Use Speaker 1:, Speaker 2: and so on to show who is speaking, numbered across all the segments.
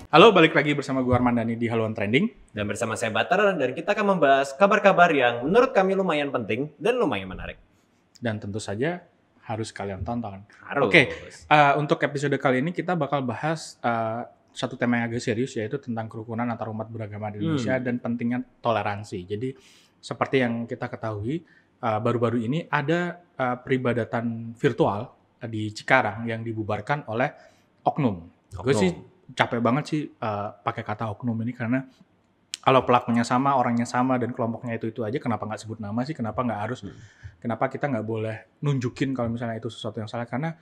Speaker 1: Halo, balik lagi bersama gue Armandani di Haluan Trending.
Speaker 2: Dan bersama saya Batar, dan kita akan membahas kabar-kabar yang menurut kami lumayan penting dan lumayan menarik.
Speaker 1: Dan tentu saja harus kalian tonton.
Speaker 2: Harus.
Speaker 1: Oke, untuk episode kali ini kita bakal bahas satu tema yang agak serius, yaitu tentang kerukunan antar umat beragama di Indonesia dan pentingnya toleransi. Jadi seperti yang kita ketahui, baru-baru ini ada peribadatan virtual di Cikarang yang dibubarkan oleh oknum. Gue sih capek banget sih pakai kata oknum ini, karena kalau pelakunya sama, orangnya sama, dan kelompoknya itu aja, kenapa nggak sebut nama sih? Kenapa nggak harus? Kenapa kita nggak boleh nunjukin kalau misalnya itu sesuatu yang salah? Karena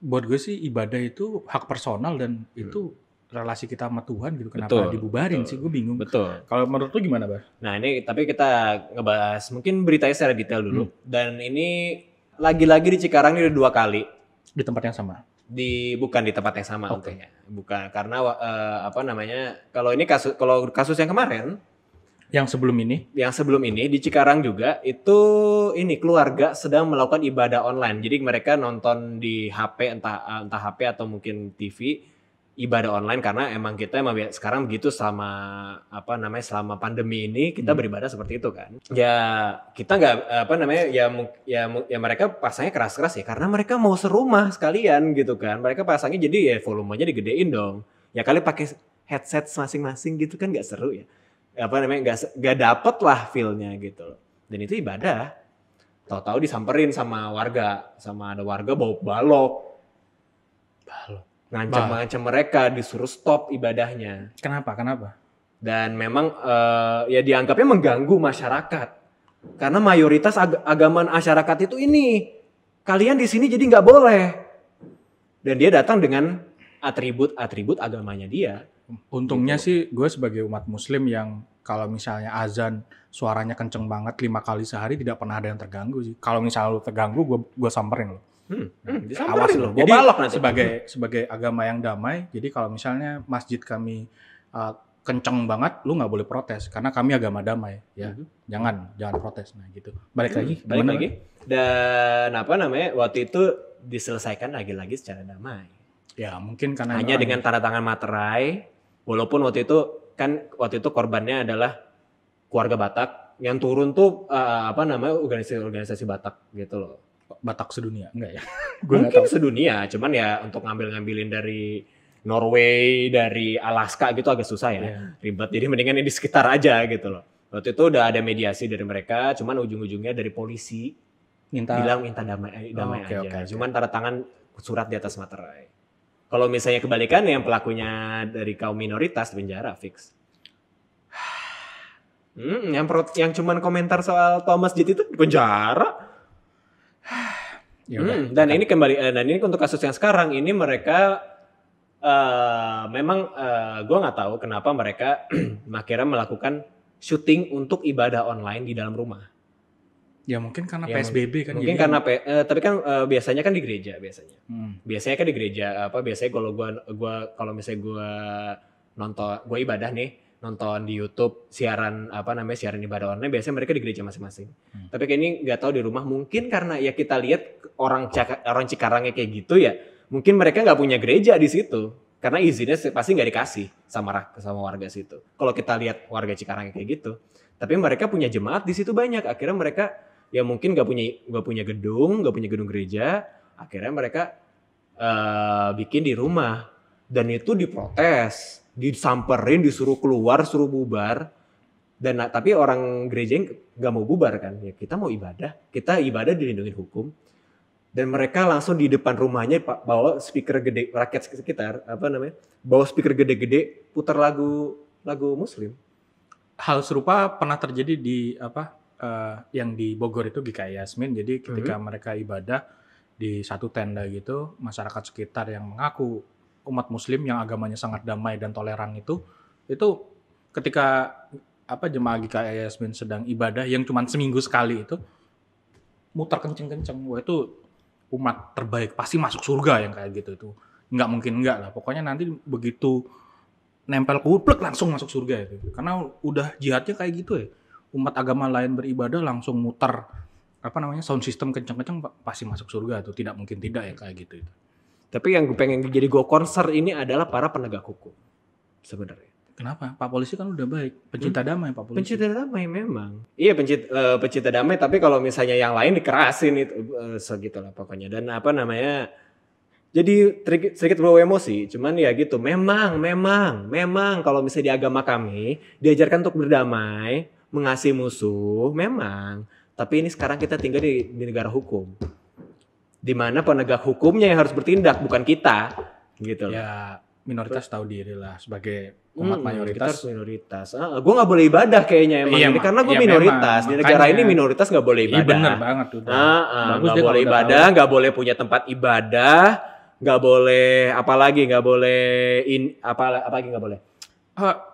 Speaker 1: buat gue sih ibadah itu hak personal dan itu relasi kita sama Tuhan gitu. Kenapa dibubarin sih? Gue bingung.
Speaker 2: Betul.
Speaker 1: Kalau menurut lu gimana, Bar?
Speaker 2: Nah ini tapi kita ngebahas mungkin beritanya secara detail dulu. Dan ini lagi-lagi di Cikarang ini udah 2 kali.
Speaker 1: Di tempat yang sama?
Speaker 2: Bukan di tempat yang sama untungnya. Bukan, karena kalau ini kasus yang kemarin, yang sebelum ini di Cikarang juga itu ini keluarga sedang melakukan ibadah online. Jadi mereka nonton di HP, entah HP atau mungkin TV, ibadah online, karena emang sekarang begitu selama pandemi ini kita beribadah seperti itu kan. Ya kita nggak ya mereka pasangnya keras-keras ya karena mereka mau serumah sekalian gitu kan. Mereka pasangnya jadi ya volumenya digedein dong. Ya kali pakai headset masing-masing gitu kan nggak seru ya. Nggak dapet lah feel-nya gitu. Dan itu ibadah. Tahu-tahu disamperin sama ada warga bawa balok. Ngancam mereka, disuruh stop ibadahnya.
Speaker 1: Kenapa?
Speaker 2: Dan memang ya dianggapnya mengganggu masyarakat. Karena mayoritas agama masyarakat itu ini. Kalian di sini jadi nggak boleh. Dan dia datang dengan atribut agamanya dia.
Speaker 1: Untungnya sih gue sebagai umat muslim yang kalau misalnya azan suaranya kenceng banget 5 kali sehari tidak pernah ada yang terganggu sih. Kalau misalnya lu terganggu, gue samperin lo.
Speaker 2: Awas loh,
Speaker 1: jadi
Speaker 2: balok nanti.
Speaker 1: sebagai agama yang damai, jadi kalau misalnya masjid kami kenceng banget, lu nggak boleh protes karena kami agama damai ya. Jangan protes. Nah gitu. Balik lagi.
Speaker 2: Dan waktu itu diselesaikan lagi-lagi secara damai.
Speaker 1: Ya mungkin karena
Speaker 2: hanya dengan tanda tangan materai, walaupun waktu itu korbannya adalah keluarga Batak yang turun tuh organisasi Batak gitu loh.
Speaker 1: Batak sedunia enggak ya?
Speaker 2: Mungkin sedunia, cuman ya untuk ngambilin dari Norway, dari Alaska gitu agak susah ya, ribet. Jadi mendingan di sekitar aja gitu loh. Waktu itu udah ada mediasi dari mereka, cuman ujung-ujungnya dari polisi bilang minta damai aja. Okay. Cuman tanda tangan surat di atas materai. Kalau misalnya kebalikan yang pelakunya dari kaum minoritas penjara fix. Yang cuman komentar soal Thomas Masjid itu di penjara. Dan ini untuk kasus yang sekarang ini mereka memang gue nggak tahu kenapa mereka akhirnya melakukan syuting untuk ibadah online di dalam rumah.
Speaker 1: Ya mungkin karena PSBB kan.
Speaker 2: Mungkin karena tapi kan biasanya kan di gereja biasanya. Biasanya kan di gereja biasanya kalau misalnya gue nonton, gue ibadah nih, nonton di YouTube siaran ibadah online, biasanya mereka di gereja masing-masing. Tapi kayak ini nggak tahu di rumah, mungkin karena ya kita lihat orang Cikarangnya kayak gitu ya, mungkin mereka nggak punya gereja di situ karena izinnya pasti nggak dikasih sama warga situ. Kalau kita lihat warga Cikarangnya kayak gitu, tapi mereka punya jemaat di situ banyak. Akhirnya mereka ya mungkin nggak punya gedung gereja. Akhirnya mereka bikin di rumah, dan itu diprotes. Disamperin, disuruh keluar, suruh bubar. Tapi orang gereja nggak mau bubar kan? Ya kita mau ibadah, kita ibadah dilindungi hukum. Dan mereka langsung di depan rumahnya bawa speaker gede, rakyat sekitar bawa speaker gede-gede, putar lagu Muslim.
Speaker 1: Hal serupa pernah terjadi di yang di Bogor itu GKI Yasmin. Jadi ketika mereka ibadah di satu tenda gitu, masyarakat sekitar yang mengaku umat muslim yang agamanya sangat damai dan toleran itu ketika jemaah GKI Yasmin sedang ibadah yang cuma seminggu sekali itu muter kenceng-kenceng. Wah, itu umat terbaik, pasti masuk surga yang kayak gitu. Itu nggak mungkin enggak lah. Pokoknya nanti begitu nempel kuplek langsung masuk surga itu. Karena udah jihadnya kayak gitu ya. Umat agama lain beribadah langsung muter sound system kenceng-kenceng pasti masuk surga tuh. Tidak mungkin tidak ya kayak gitu itu.
Speaker 2: Tapi yang pengen jadi go concern ini adalah para penegak hukum. sebenarnya.
Speaker 1: Kenapa? Pak polisi kan udah baik, pencinta damai Pak polisi.
Speaker 2: Pencinta damai memang. Iya pencinta damai, tapi kalau misalnya yang lain dikerasin itu segitulah pokoknya. Dan apa namanya? Jadi sedikit bawa emosi, cuman ya gitu. Memang kalau misalnya di agama kami diajarkan untuk berdamai, mengasihi musuh, memang. Tapi ini sekarang kita tinggal di negara hukum, di mana penegak hukumnya yang harus bertindak, bukan kita, gitu.
Speaker 1: Ya minoritas tahu diri lah sebagai umat mayoritas.
Speaker 2: Minoritas. Gue nggak boleh ibadah kayaknya emang. Ini karena gue minoritas. Memang, di negara ini minoritas nggak boleh ibadah. Iya
Speaker 1: bener banget tuh.
Speaker 2: Nggak boleh ibadah, nggak boleh punya tempat ibadah, nggak boleh apalagi nggak boleh apalagi nggak boleh.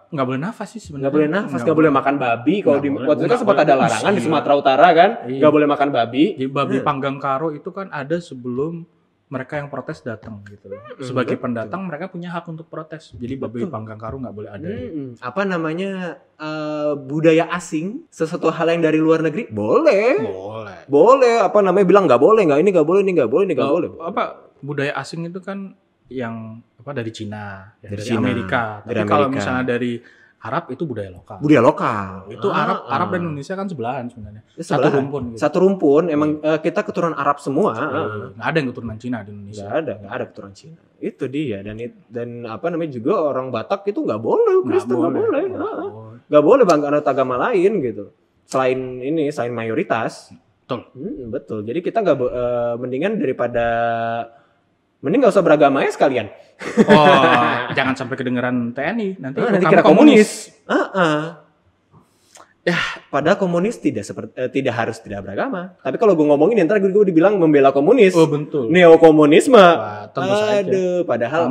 Speaker 1: Nggak boleh nafas sih sebenarnya.
Speaker 2: Nggak boleh nafas, nggak boleh makan babi. Kalau di waktu itu kan sempat ada larangan di Sumatera Utara kan, nggak boleh makan babi.
Speaker 1: Di babi panggang karo itu kan ada sebelum mereka yang protes datang gitu loh. Sebagai pendatang mereka punya hak untuk protes. Jadi babi panggang karo nggak boleh ada.
Speaker 2: Apa namanya budaya asing, sesuatu hal yang dari luar negeri boleh. Apa namanya bilang nggak boleh, nggak ini nggak boleh, ini nggak boleh, ini nggak boleh.
Speaker 1: Apa budaya asing itu kan yang apa dari Cina, dari Amerika. Tapi kalau misalnya dari Arab itu budaya lokal.
Speaker 2: Budaya lokal.
Speaker 1: Itu Arab dan Indonesia kan sebelahan sebenarnya.
Speaker 2: Satu rumpun. Gitu. Satu rumpun. Emang kita keturunan Arab semua.
Speaker 1: Nggak ada yang keturunan Cina di Indonesia.
Speaker 2: Nggak ada keturunan Cina. Itu dia. Dan apa namanya juga orang Batak itu nggak boleh. Kristen nggak boleh. Nggak boleh anut agama lain gitu. Selain mayoritas.
Speaker 1: Betul.
Speaker 2: Betul. Jadi kita nggak mending nggak usah beragama ya sekalian.
Speaker 1: Jangan sampai kedengeran TNI nanti
Speaker 2: kira komunis. Ya, padahal komunis tidak harus tidak beragama. Tapi kalau gue ngomongin ntar gue dibilang membela komunis.
Speaker 1: Oh betul.
Speaker 2: Neokomunisme.
Speaker 1: Tentu saja.
Speaker 2: Padahal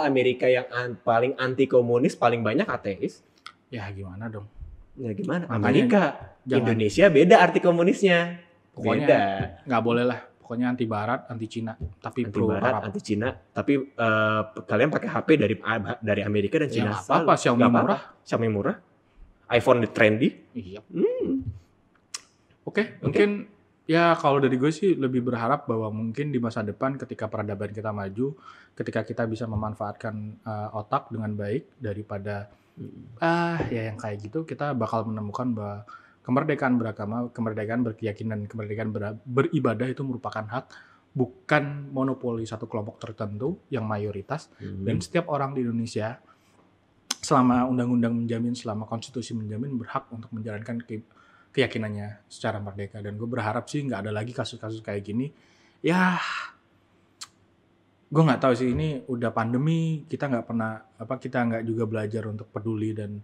Speaker 2: Amerika yang paling anti komunis paling banyak ateis.
Speaker 1: Ya gimana dong?
Speaker 2: Ya gimana? Amerika, Indonesia beda arti komunisnya.
Speaker 1: Pokoknya
Speaker 2: beda.
Speaker 1: Nggak boleh lah. Pokoknya anti Barat, anti Cina, tapi
Speaker 2: anti
Speaker 1: pro
Speaker 2: Barat,
Speaker 1: Arab.
Speaker 2: Anti Cina, tapi kalian pakai HP dari Amerika dan Cina.
Speaker 1: Ya, apa Xiaomi murah,
Speaker 2: iPhone trendy.
Speaker 1: Iya. Oke, mungkin ya kalau dari gue sih lebih berharap bahwa mungkin di masa depan ketika peradaban kita maju, ketika kita bisa memanfaatkan otak dengan baik daripada ya yang kayak gitu, kita bakal menemukan bahwa kemerdekaan beragama, kemerdekaan berkeyakinan, kemerdekaan beribadah itu merupakan hak, bukan monopoli satu kelompok tertentu yang mayoritas. Dan setiap orang di Indonesia, selama undang-undang menjamin, selama konstitusi menjamin, berhak untuk menjalankan keyakinannya secara merdeka. Dan gue berharap sih nggak ada lagi kasus-kasus kayak gini. Ya, gue nggak tahu sih, ini udah pandemi, kita nggak juga belajar untuk peduli dan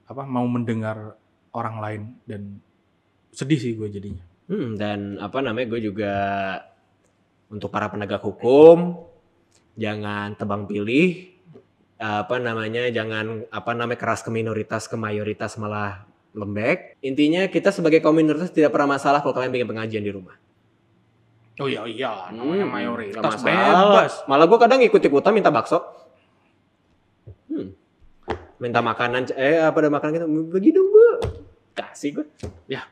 Speaker 1: mau mendengar orang lain, dan sedih sih gue jadinya.
Speaker 2: Dan gue juga untuk para penegak hukum jangan tebang pilih, jangan keras ke minoritas, ke mayoritas malah lembek. Intinya kita sebagai kaum minoritas tidak pernah masalah kalau kalian bikin pengajian di rumah.
Speaker 1: Oh iya, namanya mayoritas
Speaker 2: bebas. Malah gue kadang ikut-ikutan minta bakso. Minta makanan, ada makanan kita bagi dong Bu. Kasih gue.
Speaker 1: Ya,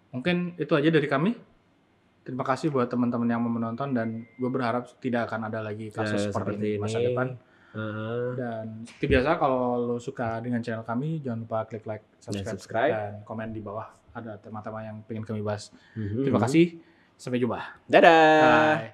Speaker 1: mungkin itu aja dari kami. Terima kasih buat teman-teman yang mau menonton, dan gue berharap tidak akan ada lagi kasus seperti ini di masa depan. Dan seperti biasa, kalau lo suka dengan channel kami, jangan lupa klik like, subscribe. Dan komen di bawah ada tema-tema yang pengen kami bahas. Terima kasih, sampai jumpa.
Speaker 2: Dadah.
Speaker 1: Bye.